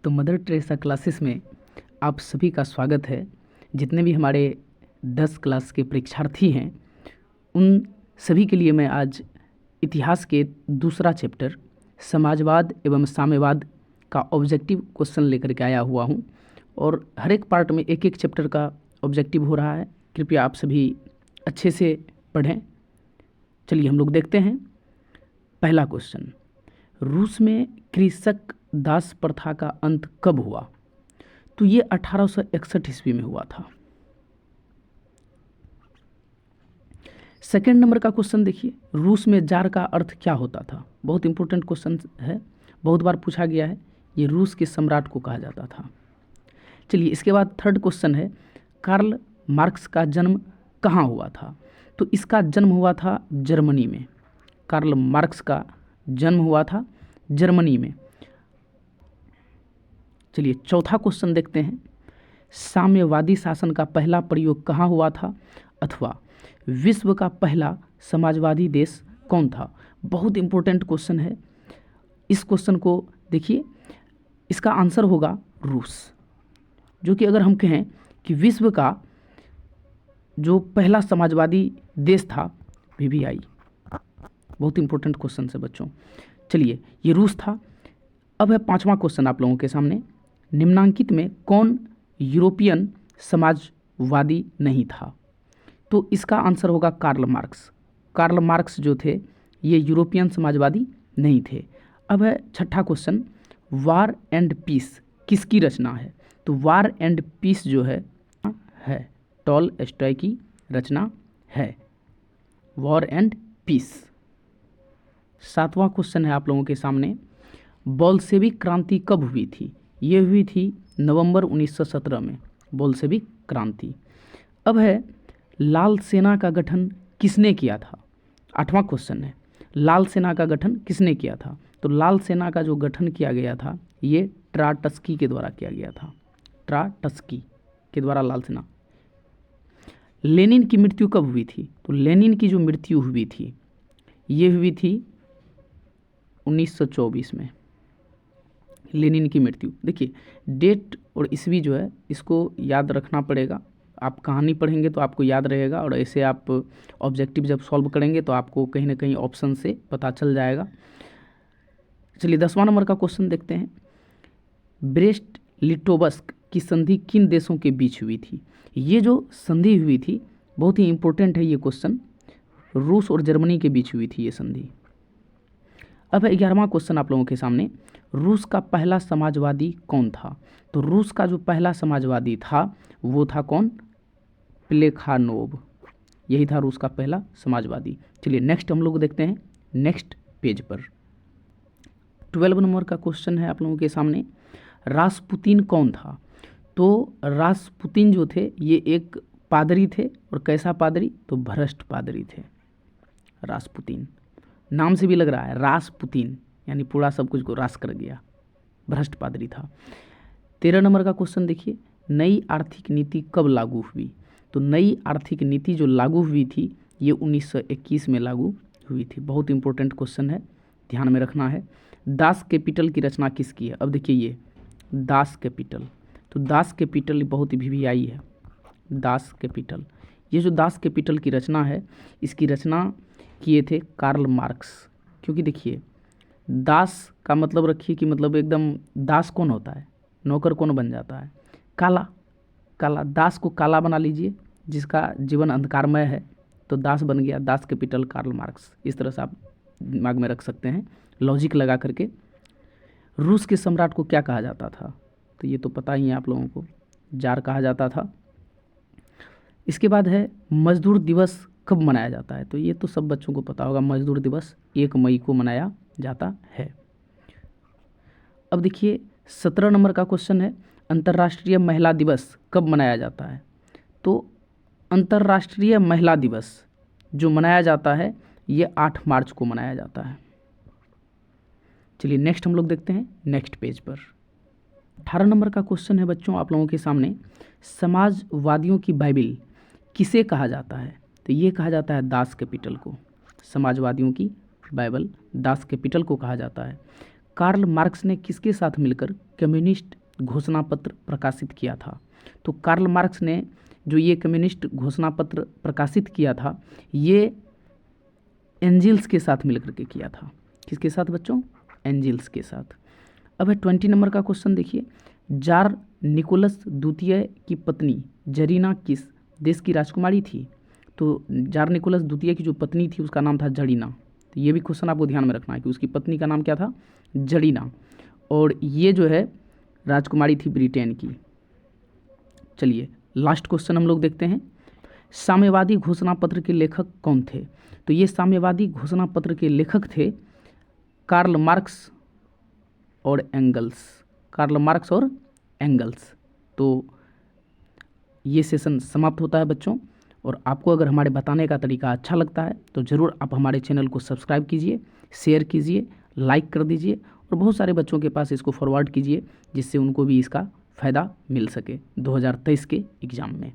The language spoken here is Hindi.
तो मदर टेरेसा क्लासेस में आप सभी का स्वागत है। जितने भी हमारे 10 क्लास के परीक्षार्थी हैं उन सभी के लिए मैं आज इतिहास के दूसरा चैप्टर समाजवाद एवं साम्यवाद का ऑब्जेक्टिव क्वेश्चन लेकर के आया हुआ हूं और हर एक पार्ट में एक एक चैप्टर का ऑब्जेक्टिव हो रहा है। कृपया आप सभी अच्छे से पढ़ें। चलिए हम लोग देखते हैं। पहला क्वेश्चन, रूस में कृषक दास प्रथा का अंत कब हुआ? तो ये 1861 ईस्वी में हुआ था। सेकंड नंबर का क्वेश्चन देखिए, रूस में जार का अर्थ क्या होता था? बहुत इंपॉर्टेंट क्वेश्चन है, बहुत बार पूछा गया है। ये रूस के सम्राट को कहा जाता था। चलिए इसके बाद थर्ड क्वेश्चन है, कार्ल मार्क्स का जन्म कहाँ हुआ था? तो इसका जन्म हुआ था जर्मनी में। कार्ल मार्क्स का जन्म हुआ था जर्मनी में। चलिए चौथा क्वेश्चन देखते हैं, साम्यवादी शासन का पहला प्रयोग कहाँ हुआ था अथवा विश्व का पहला समाजवादी देश कौन था? बहुत इंपॉर्टेंट क्वेश्चन है। इस क्वेश्चन को देखिए, इसका आंसर होगा रूस, जो कि अगर हम कहें कि विश्व का जो पहला समाजवादी देश था VVI। बहुत इंपॉर्टेंट क्वेश्चन है बच्चों। चलिए ये रूस था। अब है पांचवा क्वेश्चन आप लोगों के सामने, निम्नांकित में कौन यूरोपियन समाजवादी नहीं था? तो इसका आंसर होगा कार्ल मार्क्स। कार्ल मार्क्स जो थे ये यूरोपियन समाजवादी नहीं थे। अब है छठा क्वेश्चन, वार एंड पीस किसकी रचना है? तो वार एंड पीस जो है टॉलस्टॉय की रचना है, वॉर एंड पीस। सातवां क्वेश्चन है आप लोगों के सामने, बोल्शेविक क्रांति कब हुई थी? ये हुई थी नवंबर 1917 में बोल्शेविक क्रांति। अब है लाल सेना का गठन किसने किया था? आठवां क्वेश्चन है, लाल सेना का गठन किसने किया था? तो लाल सेना का जो गठन किया गया था ये ट्राटस्की के द्वारा किया गया था। ट्राटस्की के द्वारा लाल सेना। लेनिन की मृत्यु कब हुई थी? तो लेनिन की जो मृत्यु हुई थी ये हुई थी 1924 में। लेनिन की मृत्यु, देखिए डेट और ईस्वी जो है इसको याद रखना पड़ेगा। आप कहानी पढ़ेंगे तो आपको याद रहेगा और ऐसे आप ऑब्जेक्टिव जब सॉल्व करेंगे तो आपको कहीं ना कहीं ऑप्शन से पता चल जाएगा। चलिए 10वां नंबर का क्वेश्चन देखते हैं, ब्रेस्ट लिटोवस्क की संधि किन देशों के बीच हुई थी? ये जो संधि हुई थी बहुत ही इंपॉर्टेंट है ये क्वेश्चन, रूस और जर्मनी के बीच हुई थी ये संधि। अब 11वां क्वेश्चन आप लोगों के सामने, रूस का पहला समाजवादी कौन था? तो रूस का जो पहला समाजवादी था वो था कौन? प्लेखानोव। यही था रूस का पहला समाजवादी। चलिए नेक्स्ट हम लोग देखते हैं नेक्स्ट पेज पर। 12 नंबर का क्वेश्चन है आप लोगों के सामने, रासपुतीन कौन था? तो रासपुतीन जो थे ये एक पादरी थे, और कैसा पादरी? तो भ्रष्ट पादरी थे रासपुतीन। नाम से भी लग रहा है रासपुतीन, यानी पूरा सब कुछ को रास कर गया, भ्रष्ट पादरी था। 13 नंबर का क्वेश्चन देखिए, नई आर्थिक नीति कब लागू हुई? तो नई आर्थिक नीति जो लागू हुई थी ये 1921 में लागू हुई थी। बहुत इंपॉर्टेंट क्वेश्चन है, ध्यान में रखना है। दास कैपिटल की रचना किसकी है? अब देखिए ये दास कैपिटल, तो दास कैपिटल बहुत ही VVI है। दास कैपिटल, ये जो दास कैपिटल की रचना है इसकी रचना किए थे कार्ल मार्क्स। क्योंकि देखिए दास का मतलब रखिए कि मतलब एकदम दास कौन होता है? नौकर कौन बन जाता है? काला। काला, दास को काला बना लीजिए, जिसका जीवन अंधकारमय है तो दास बन गया, दास कैपिटल कार्ल मार्क्स। इस तरह से आप दिमाग में रख सकते हैं लॉजिक लगा करके। रूस के सम्राट को क्या कहा जाता था? तो ये तो पता ही है आप लोगों को, जार कहा जाता था। इसके बाद है मजदूर दिवस कब मनाया जाता है? तो ये तो सब बच्चों को पता होगा, मजदूर दिवस 1 मई को मनाया जाता है। अब देखिए 17 नंबर का क्वेश्चन है, अंतर्राष्ट्रीय महिला दिवस कब मनाया जाता है? तो अंतर्राष्ट्रीय महिला दिवस जो मनाया जाता है ये 8 मार्च को मनाया जाता है। चलिए नेक्स्ट हम लोग देखते हैं नेक्स्ट पेज पर। 18 नंबर का क्वेश्चन है बच्चों आप लोगों के सामने, समाजवादियों की बाइबिल किसे कहा जाता है? तो ये कहा जाता है दास कैपिटल को। समाजवादियों की बाइबल दास कैपिटल को कहा जाता है। कार्ल मार्क्स ने किसके साथ मिलकर कम्युनिस्ट घोषणा पत्र प्रकाशित किया था? तो कार्ल मार्क्स ने जो ये कम्युनिस्ट घोषणा पत्र प्रकाशित किया था ये एंजिल्स के साथ मिलकर के किया था। किसके साथ बच्चों? एंजिल्स के साथ। अब है 20 नंबर का क्वेश्चन देखिए, जार निकोलस द्वितीय की पत्नी जरीना किस देश की राजकुमारी थी? तो जार निकोलस द्वितीय की जो पत्नी थी उसका नाम था जरीना। तो ये भी क्वेश्चन आपको ध्यान में रखना है कि उसकी पत्नी का नाम क्या था? जरीना। और ये जो है राजकुमारी थी ब्रिटेन की। चलिए लास्ट क्वेश्चन हम लोग देखते हैं, साम्यवादी घोषणा पत्र के लेखक कौन थे? तो ये साम्यवादी घोषणा पत्र के लेखक थे कार्ल मार्क्स और एंगल्स। कार्ल मार्क्स और एंगल्स। तो ये सेशन समाप्त होता है बच्चों, और आपको अगर हमारे बताने का तरीका अच्छा लगता है तो ज़रूर आप हमारे चैनल को सब्सक्राइब कीजिए, शेयर कीजिए, लाइक कर दीजिए और बहुत सारे बच्चों के पास इसको फॉरवर्ड कीजिए जिससे उनको भी इसका फ़ायदा मिल सके 2023 के एग्ज़ाम में।